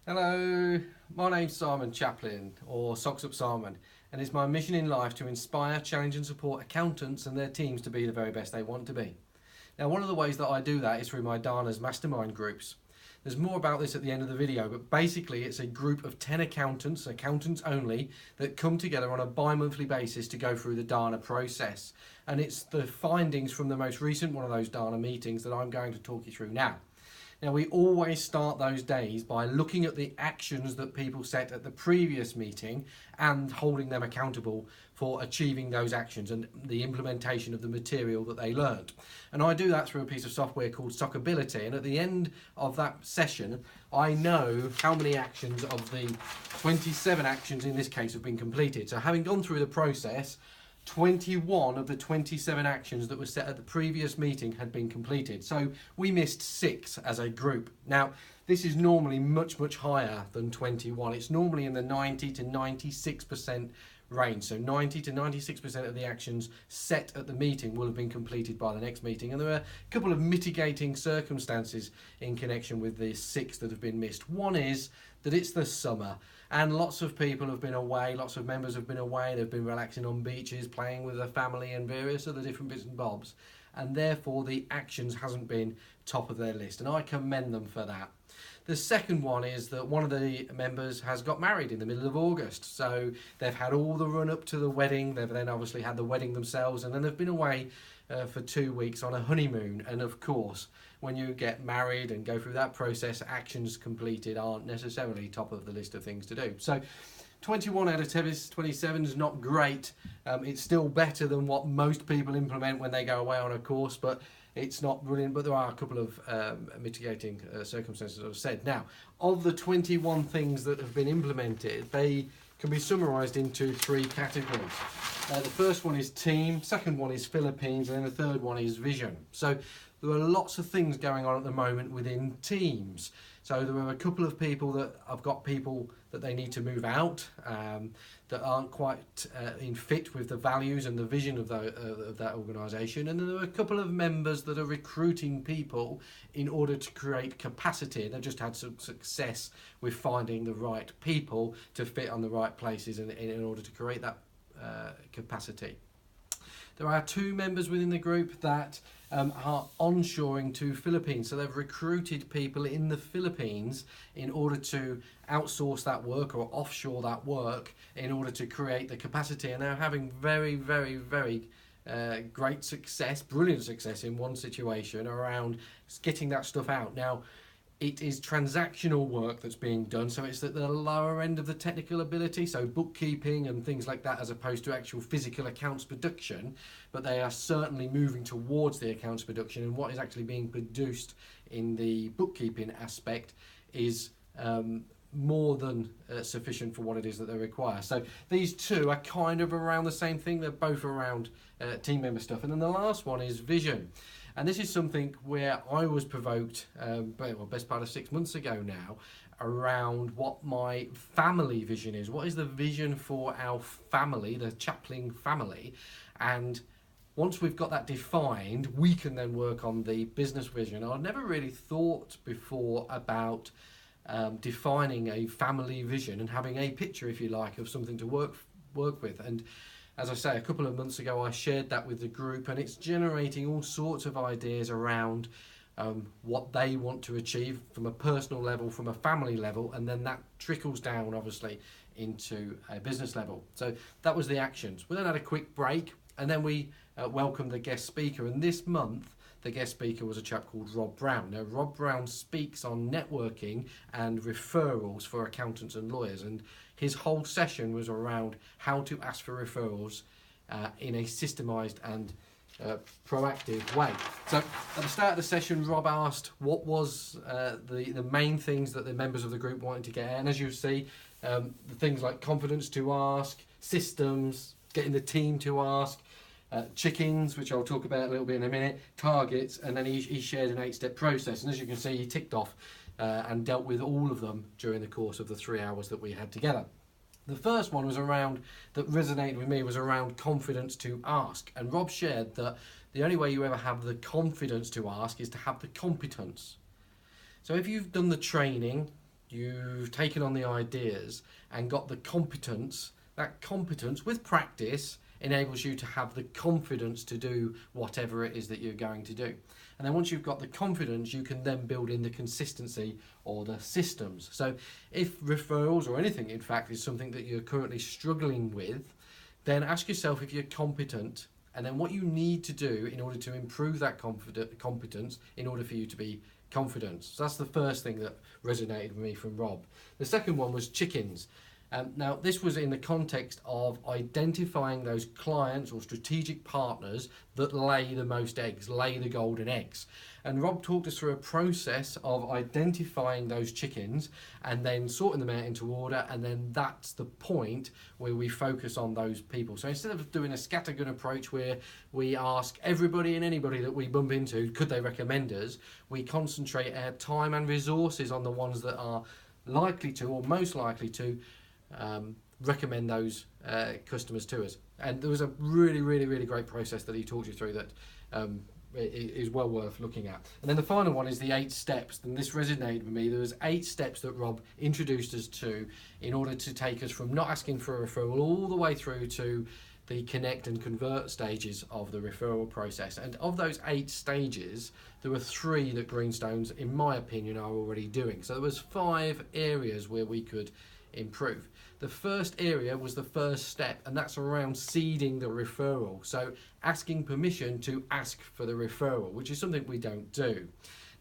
Hello, my name's Simon Chaplin, or Socks Up Simon, and it's my mission in life to inspire, challenge and support accountants and their teams to be the very best they want to be. Now, one of the ways that I do that is through my Dana's Mastermind groups. There's more about this at the end of the video, but basically it's a group of 10 accountants only, that come together on a bi-monthly basis to go through the Dana process. And it's the findings from the most recent one of those Dana meetings that I'm going to talk you through now. Now, we always start those days by looking at the actions that people set at the previous meeting and holding them accountable for achieving those actions and the implementation of the material that they learned. And I do that through a piece of software called Stockability. And at the end of that session, I know how many actions of the 27 actions in this case have been completed. So having gone through the process, 21 of the 27 actions that were set at the previous meeting had been completed. So we missed 6 as a group. Now, this is normally much higher than 21. It's normally in the 90 to 96% range. So 90 to 96% of the actions set at the meeting will have been completed by the next meeting. And there are a couple of mitigating circumstances in connection with the 6 that have been missed. One is that it's the summer and lots of people have been away, lots of members have been away, they've been relaxing on beaches, playing with their family and various other different bits and bobs, and therefore the actions hasn't been top of their list, and I commend them for that. The second one is that one of the members has got married in the middle of August, so they've had all the run up to the wedding, they've then obviously had the wedding themselves, and then they've been away for 2 weeks on a honeymoon. And of course, when you get married and go through that process, actions completed aren't necessarily top of the list of things to do. So 21 out of 27 is not great. It's still better than what most people implement when they go away on a course, but it's not brilliant. But there are a couple of mitigating circumstances, as I've said. Now, of the 21 things that have been implemented, they can be summarised into 3 categories. The first one is team, second one is Philippines, and then the third one is vision. So there are lots of things going on at the moment within teams. So there are a couple of people that I've got people that they need to move out that aren't quite in fit with the values and the vision of that organisation. And then there are a couple of members that are recruiting people in order to create capacity. They've just had some success with finding the right people to fit on the right places in order to create that capacity. There are 2 members within the group that are onshoring to Philippines. So they've recruited people in the Philippines in order to outsource that work or offshore that work in order to create the capacity. And they're having very great success, brilliant success in one situation around getting that stuff out. Now, it is transactional work that's being done, so it's at the lower end of the technical ability, so bookkeeping and things like that, as opposed to actual physical accounts production. But they are certainly moving towards the accounts production, and what is actually being produced in the bookkeeping aspect is more than sufficient for what it is that they require. So these 2 are kind of around the same thing. They're both around team member stuff. And then the last one is vision. And this is something where I was provoked, best part of 6 months ago now, around what my family vision is. What is the vision for our family, the Chaplin family? And once we've got that defined, we can then work on the business vision. I've never really thought before about defining a family vision and having a picture, if you like, of something to work with. And as I say, a couple of months ago I shared that with the group, and it's generating all sorts of ideas around what they want to achieve from a personal level, from a family level, and then that trickles down obviously into a business level. So that was the actions. We then had a quick break, and then we welcomed the guest speaker. And this month the guest speaker was a chap called Rob Brown. Now, Rob Brown speaks on networking and referrals for accountants and lawyers, and his whole session was around how to ask for referrals in a systemised and proactive way. So at the start of the session, Rob asked what was the main things that the members of the group wanted to get, and as you see, the things like confidence to ask, systems, getting the team to ask, chickens, which I'll talk about a little bit in a minute, targets, and then he shared an 8-step process. And as you can see, he ticked off and dealt with all of them during the course of the 3 hours that we had together. The first one was around, that resonated with me, was around confidence to ask. And Rob shared that the only way you ever have the confidence to ask is to have the competence. So if you've done the training, you've taken on the ideas and got the competence. That competence with practice enables you to have the confidence to do whatever it is that you're going to do. And then once you've got the confidence, you can then build in the consistency or the systems. So if referrals or anything, in fact, is something that you're currently struggling with, then ask yourself if you're competent, and then what you need to do in order to improve that competence in order for you to be confident. So that's the first thing that resonated with me from Rob. The second one was chickens. Now, this was in the context of identifying those clients or strategic partners that lay the most eggs, lay the golden eggs. And Rob talked us through a process of identifying those chickens and then sorting them out into order, and then that's the point where we focus on those people. So instead of doing a scattergun approach where we ask everybody and anybody that we bump into, could they recommend us, we concentrate our time and resources on the ones that are likely to, or most likely to, recommend those customers to us. And there was a really great process that he talked you through that is well worth looking at. And then the final one is the 8 steps, and this resonated with me. There was 8 steps that Rob introduced us to in order to take us from not asking for a referral all the way through to the connect and convert stages of the referral process. And of those 8 stages, there were 3 that Greenstones, in my opinion, are already doing. So there was 5 areas where we could improve. The first area was the first step, and that's around seeding the referral. So asking permission to ask for the referral, which is something we don't do.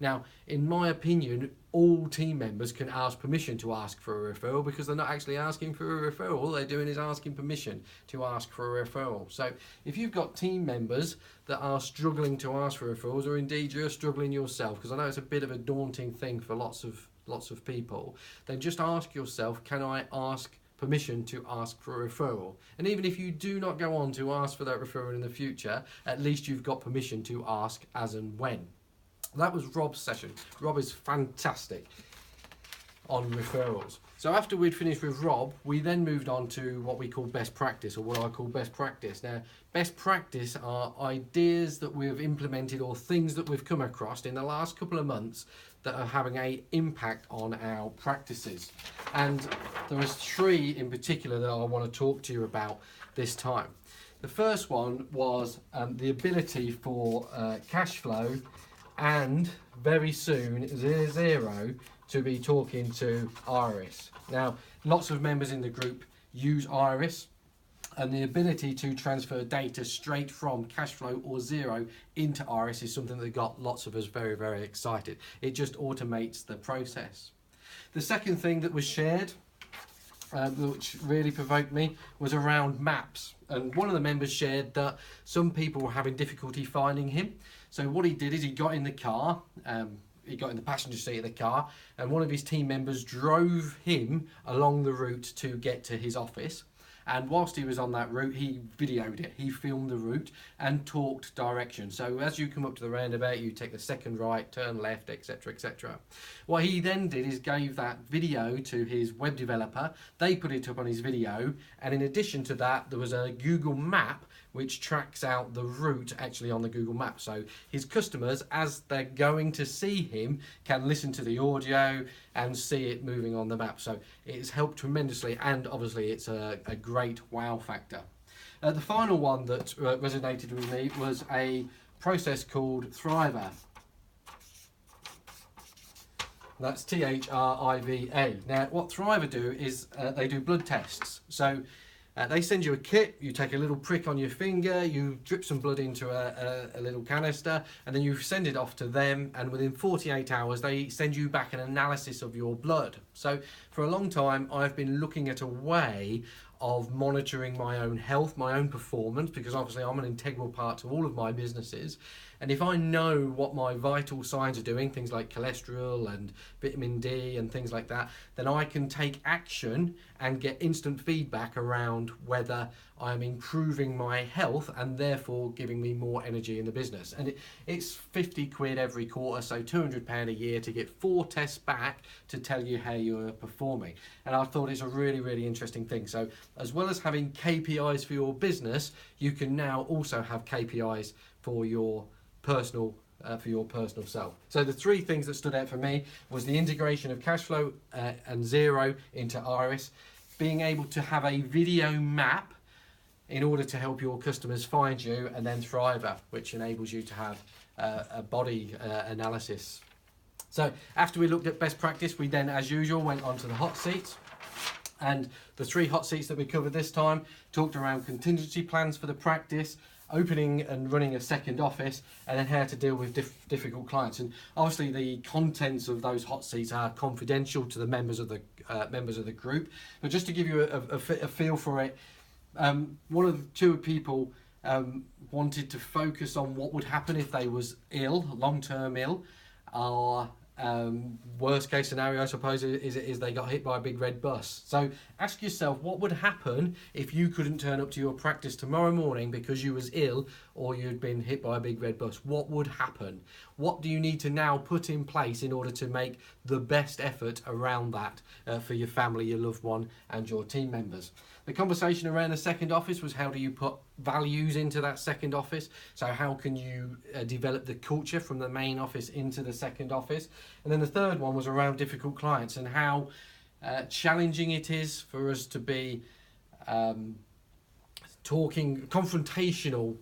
Now, in my opinion, all team members can ask permission to ask for a referral because they're not actually asking for a referral. All they're doing is asking permission to ask for a referral. So if you've got team members that are struggling to ask for referrals, or indeed you're struggling yourself, because I know it's a bit of a daunting thing for lots of people, then just ask yourself, can I ask permission to ask for a referral? And even if you do not go on to ask for that referral in the future, at least you've got permission to ask as and when. That was Rob's session. Rob is fantastic on referrals. So after we'd finished with Rob, we then moved on to what we call best practice, or what I call best practice. Now, best practice are ideas that we've implemented or things that we've come across in the last couple of months that are having an impact on our practices. And there was 3 in particular that I want to talk to you about this time. The first one was the ability for cash flow and very soon Zero to be talking to Iris. Now, lots of members in the group use Iris, and the ability to transfer data straight from Cashflow or Zero into Iris is something that got lots of us very excited. It just automates the process. The second thing that was shared, which really provoked me, was around maps. And one of the members shared that some people were having difficulty finding him. So what he did is he got in the car, he got in the passenger seat of the car, and one of his team members drove him along the route to get to his office. And whilst he was on that route, he videoed it. He filmed the route and talked direction. So as you come up to the roundabout, you take the second right, turn left, etc, etc. What he then did is gave that video to his web developer. They put it up on his video. And in addition to that, there was a Google map which tracks out the route actually on the Google map. So his customers, as they're going to see him, can listen to the audio and see it moving on the map. So it's helped tremendously, and obviously it's a great wow factor. The final one that resonated with me was a process called Thriva. That's Thriva. Now, what Thriva do is they do blood tests. So they send you a kit, you take a little prick on your finger, you drip some blood into a little canister, and then you send it off to them, and within 48 hours they send you back an analysis of your blood. So for a long time I've been looking at a way of monitoring my own health, my own performance, because obviously I'm an integral part to all of my businesses. And if I know what my vital signs are doing, things like cholesterol and vitamin D and things like that, then I can take action and get instant feedback around whether I'm improving my health and therefore giving me more energy in the business. And it's 50 quid every quarter, so £200 a year to get 4 tests back to tell you how you're performing. And I thought it's a really interesting thing. So as well as having KPIs for your business, you can now also have KPIs for your personal for your personal self. So the three things that stood out for me was the integration of Cashflow and Xero into Iris, being able to have a video map in order to help your customers find you, and then Thriver, which enables you to have a body analysis. So after we looked at best practice, we then, as usual, went on to the hot seats. And the three hot seats that we covered this time talked around contingency plans for the practice, opening and running a second office, and then how to deal with difficult clients. And obviously the contents of those hot seats are confidential to the members of the group. But just to give you a feel for it, one of the two people wanted to focus on what would happen if they was ill, long-term ill, or worst case scenario, I suppose, is they got hit by a big red bus. So ask yourself, what would happen if you couldn't turn up to your practice tomorrow morning because you was ill or you'd been hit by a big red bus? What would happen? What do you need to now put in place in order to make the best effort around that for your family, your loved one, and your team members? The conversation around the second office was, how do you put values into that second office? So how can you develop the culture from the main office into the second office? And then the third one was around difficult clients and how challenging it is for us to be confrontational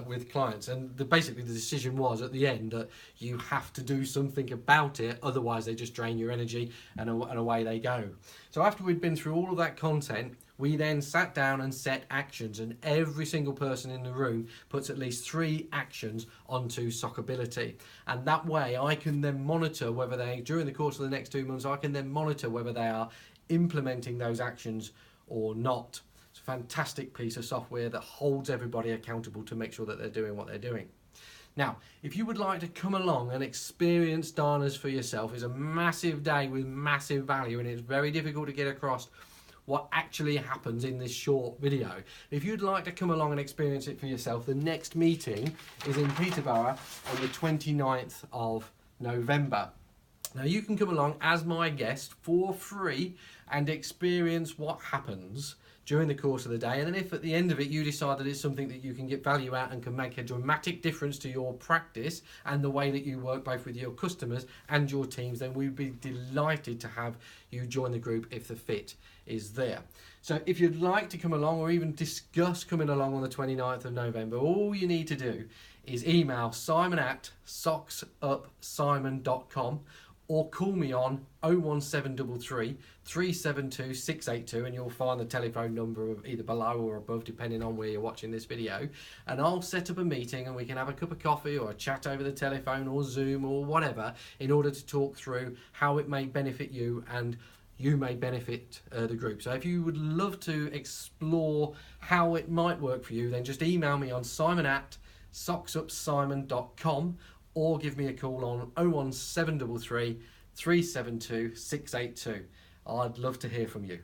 with clients. And basically the decision was at the end that you have to do something about it, otherwise they just drain your energy and away they go. So after we'd been through all of that content, we then sat down and set actions, and every single person in the room puts at least 3 actions onto Sockability. And that way I can then monitor whether they, during the course of the next 2 months, I can then monitor whether they are implementing those actions or not. It's a fantastic piece of software that holds everybody accountable to make sure that they're doing what they're doing. Now, if you would like to come along and experience Dana's for yourself, it's a massive day with massive value, and it's very difficult to get across what actually happens in this short video. If you'd like to come along and experience it for yourself, the next meeting is in Peterborough on the 29th of November. Now you can come along as my guest for free and experience what happens during the course of the day, and then if at the end of it you decide that it's something that you can get value out and can make a dramatic difference to your practice and the way that you work both with your customers and your teams, then we'd be delighted to have you join the group if the fit is there. So if you'd like to come along or even discuss coming along on the 29th of November, all you need to do is email simon@socksupsimon.com or call me on 01733 372 682, and you'll find the telephone number either below or above depending on where you're watching this video, and I'll set up a meeting and we can have a cup of coffee or a chat over the telephone or Zoom or whatever in order to talk through how it may benefit you and you may benefit the group. So if you would love to explore how it might work for you, then just email me on simon@socksupsimon.com or give me a call on 01733 372 682. I'd love to hear from you.